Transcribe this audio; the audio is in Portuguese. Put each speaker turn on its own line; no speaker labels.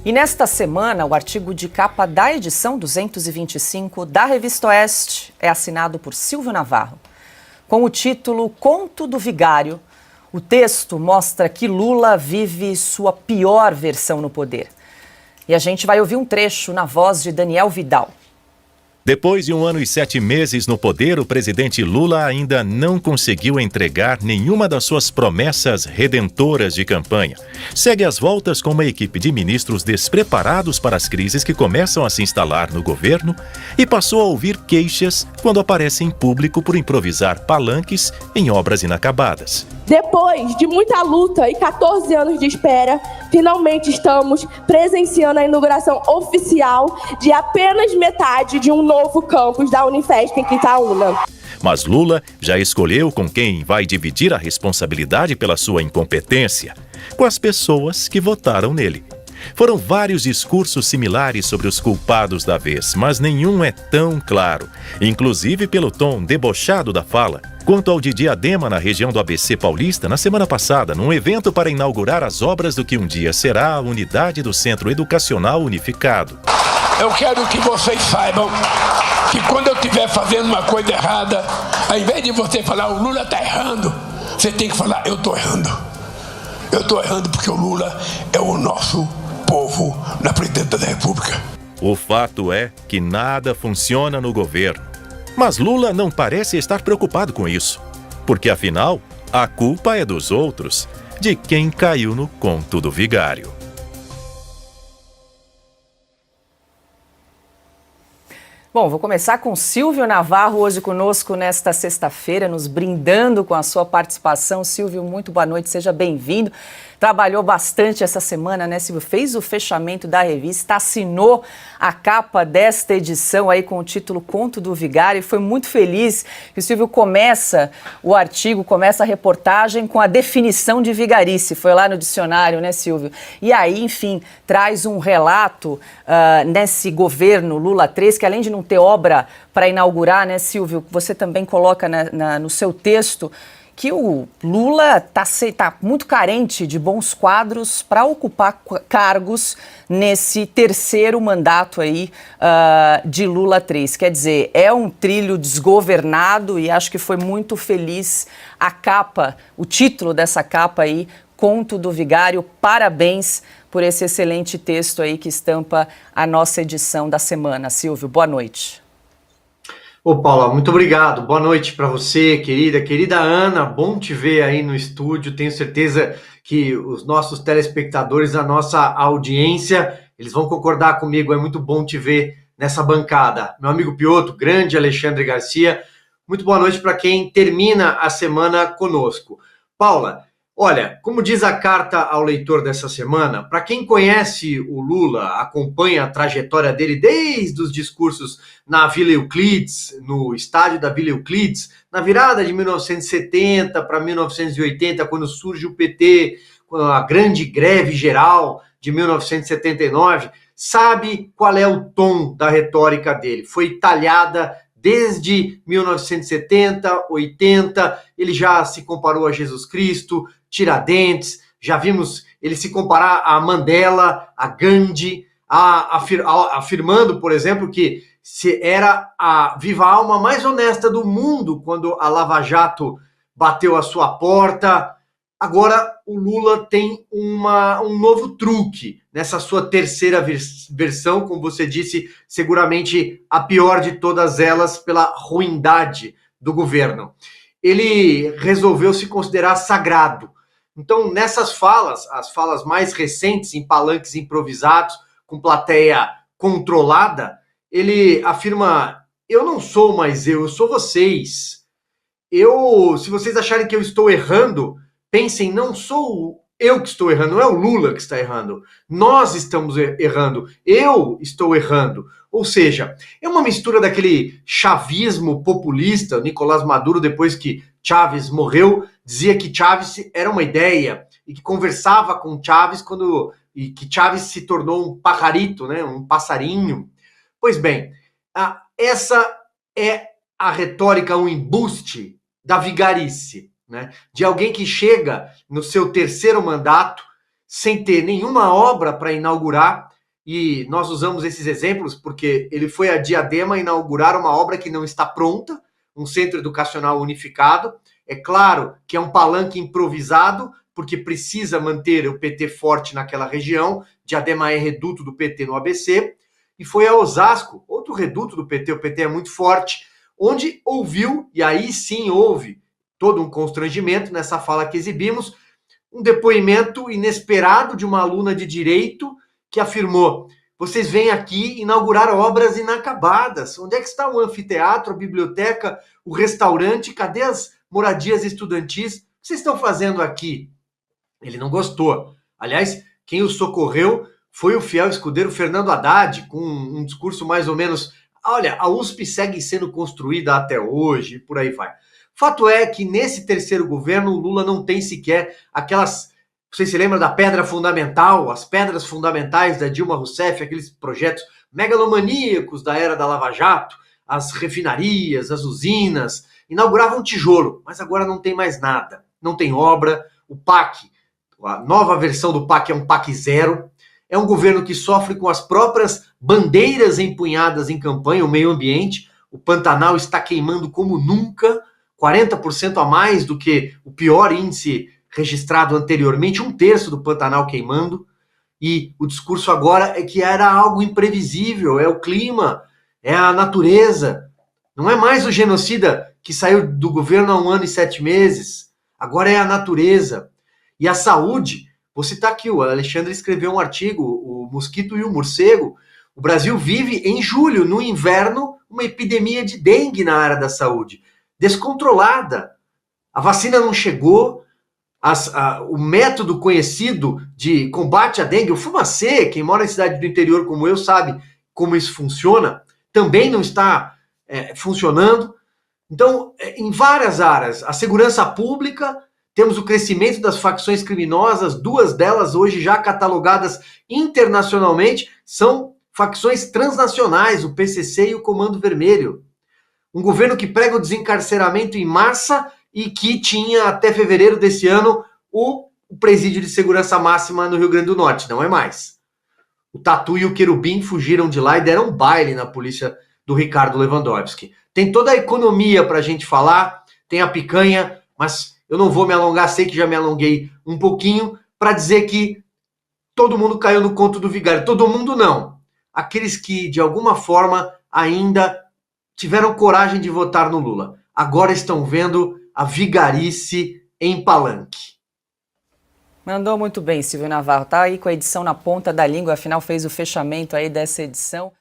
E nesta semana, o artigo de capa da edição 225 da Revista Oeste é assinado por Silvio Navarro. Com o título Conto do Vigário, o texto mostra que Lula vive sua pior versão no poder. E a gente vai ouvir um trecho na voz de Daniel Vidal.
Depois de 1 ano e 7 meses no poder, o presidente Lula ainda não conseguiu entregar nenhuma das suas promessas redentoras de campanha. Segue às voltas com uma equipe de ministros despreparados para as crises que começam a se instalar no governo e passou a ouvir queixas quando aparece em público por improvisar palanques em obras inacabadas.
Depois de muita luta e 14 anos de espera, finalmente estamos presenciando a inauguração oficial de apenas metade de um novo campus da Unifesp em Quitaúna.
Mas Lula já escolheu com quem vai dividir a responsabilidade pela sua incompetência, com as pessoas que votaram nele. Foram vários discursos similares sobre os culpados da vez, mas nenhum é tão claro, inclusive pelo tom debochado da fala, quanto ao de Diadema na região do ABC Paulista na semana passada, num evento para inaugurar as obras do que um dia será a unidade do Centro Educacional Unificado.
Eu quero que vocês saibam que quando eu estiver fazendo uma coisa errada, ao invés de você falar o Lula está errando, você tem que falar eu estou errando. Eu estou errando porque o Lula é o nosso povo na presidência da República.
O fato é que nada funciona no governo. Mas Lula não parece estar preocupado com isso. Porque, afinal, a culpa é dos outros, de quem caiu no conto do vigário.
Bom, vou começar com Silvio Navarro, hoje conosco nesta sexta-feira, nos brindando com a sua participação. Silvio, muito boa noite, seja bem-vindo. Trabalhou bastante essa semana, né, Silvio? Fez o fechamento da revista, assinou a capa desta edição aí com o título Conto do Vigário e foi muito feliz que o Silvio começa o artigo, começa a reportagem com a definição de vigarice. Foi lá no dicionário, né, Silvio? E aí, enfim, traz um relato nesse governo Lula 3, que além de não ter obra para inaugurar, né, Silvio, você também coloca no seu texto que o Lula está muito carente de bons quadros para ocupar cargos nesse terceiro mandato aí de Lula 3. Quer dizer, é um trilho desgovernado e acho que foi muito feliz a capa, o título dessa capa aí, Conto do Vigário. Parabéns por esse excelente texto aí que estampa a nossa edição da semana. Silvio, boa noite.
Ô, Paula, muito obrigado. Boa noite para você, querida Ana. Bom te ver aí no estúdio. Tenho certeza que os nossos telespectadores, a nossa audiência, eles vão concordar comigo. É muito bom te ver nessa bancada. Meu amigo Piotr, grande Alexandre Garcia. Muito boa noite para quem termina a semana conosco. Paula, olha, como diz a carta ao leitor dessa semana, para quem conhece o Lula, acompanha a trajetória dele desde os discursos na Vila Euclides, no estádio da Vila Euclides, na virada de 1970 para 1980, quando surge o PT, com a grande greve geral de 1979, sabe qual é o tom da retórica dele. Foi talhada desde 1970, 80, ele já se comparou a Jesus Cristo, Tiradentes, já vimos ele se comparar a Mandela, a Gandhi, afirmando, por exemplo, que se era a viva alma mais honesta do mundo quando a Lava Jato bateu a sua porta. Agora o Lula tem um novo truque nessa sua terceira versão, como você disse, seguramente a pior de todas elas pela ruindade do governo. Ele resolveu se considerar sagrado. Então, nessas falas, as falas mais recentes, em palanques improvisados, com plateia controlada, ele afirma: eu não sou mais eu sou vocês. Se vocês acharem que eu estou errando, pensem, não sou eu que estou errando, não é o Lula que está errando. Nós estamos errando, eu estou errando. Ou seja, é uma mistura daquele chavismo populista. Nicolás Maduro, depois que Chávez morreu, dizia que Chávez era uma ideia e que conversava com Chávez e que Chávez se tornou um pajarito, né, um passarinho. Pois bem, essa é a retórica, um embuste da vigarice, né, de alguém que chega no seu terceiro mandato sem ter nenhuma obra para inaugurar, e nós usamos esses exemplos porque ele foi a Diadema inaugurar uma obra que não está pronta, um centro educacional unificado. É claro que é um palanque improvisado, porque precisa manter o PT forte naquela região. Diadema é reduto do PT no ABC. E foi a Osasco, outro reduto do PT, o PT é muito forte, onde ouviu, e aí sim houve todo um constrangimento nessa fala que exibimos, um depoimento inesperado de uma aluna de direito que afirmou: vocês vêm aqui inaugurar obras inacabadas. Onde é que está o anfiteatro, a biblioteca, o restaurante? Cadê as moradias estudantis? O que vocês estão fazendo aqui? Ele não gostou. Aliás, quem o socorreu foi o fiel escudeiro Fernando Haddad, com um discurso mais ou menos: olha, a USP segue sendo construída até hoje, e por aí vai. Fato é que nesse terceiro governo, o Lula não tem sequer aquelas... Vocês se lembram da pedra fundamental, as pedras fundamentais da Dilma Rousseff, aqueles projetos megalomaníacos da era da Lava Jato, as refinarias, as usinas, inauguravam tijolo, mas agora não tem mais nada. Não tem obra, o PAC, a nova versão do PAC é um PAC zero, é um governo que sofre com as próprias bandeiras empunhadas em campanha, o meio ambiente, o Pantanal está queimando como nunca, 40% a mais do que o pior índice registrado anteriormente, 1/3 do Pantanal queimando, e o discurso agora é que era algo imprevisível, é o clima, é a natureza, não é mais o genocida que saiu do governo há 1 ano e 7 meses, agora é a natureza. E a saúde, vou citar aqui, o Alexandre escreveu um artigo, o mosquito e o morcego, o Brasil vive em julho, no inverno, uma epidemia de dengue na área da saúde, descontrolada, a vacina não chegou, o método conhecido de combate à dengue, o fumacê, quem mora em cidade do interior como eu sabe como isso funciona, também não está funcionando. Então, em várias áreas, a segurança pública, temos o crescimento das facções criminosas, 2 delas hoje já catalogadas internacionalmente, são facções transnacionais, o PCC e o Comando Vermelho. Um governo que prega o desencarceramento em massa e que tinha até fevereiro desse ano o presídio de segurança máxima no Rio Grande do Norte, não é mais. O Tatu e o Querubim fugiram de lá e deram baile na polícia do Ricardo Lewandowski. Tem toda a economia para a gente falar, tem a picanha, mas eu não vou me alongar, sei que já me alonguei um pouquinho, para dizer que todo mundo caiu no conto do vigário. Todo mundo não. Aqueles que, de alguma forma, ainda tiveram coragem de votar no Lula. Agora estão vendo a vigarice em palanque.
Mandou muito bem, Silvio Navarro. Tá aí com a edição na ponta da língua, afinal fez o fechamento aí dessa edição.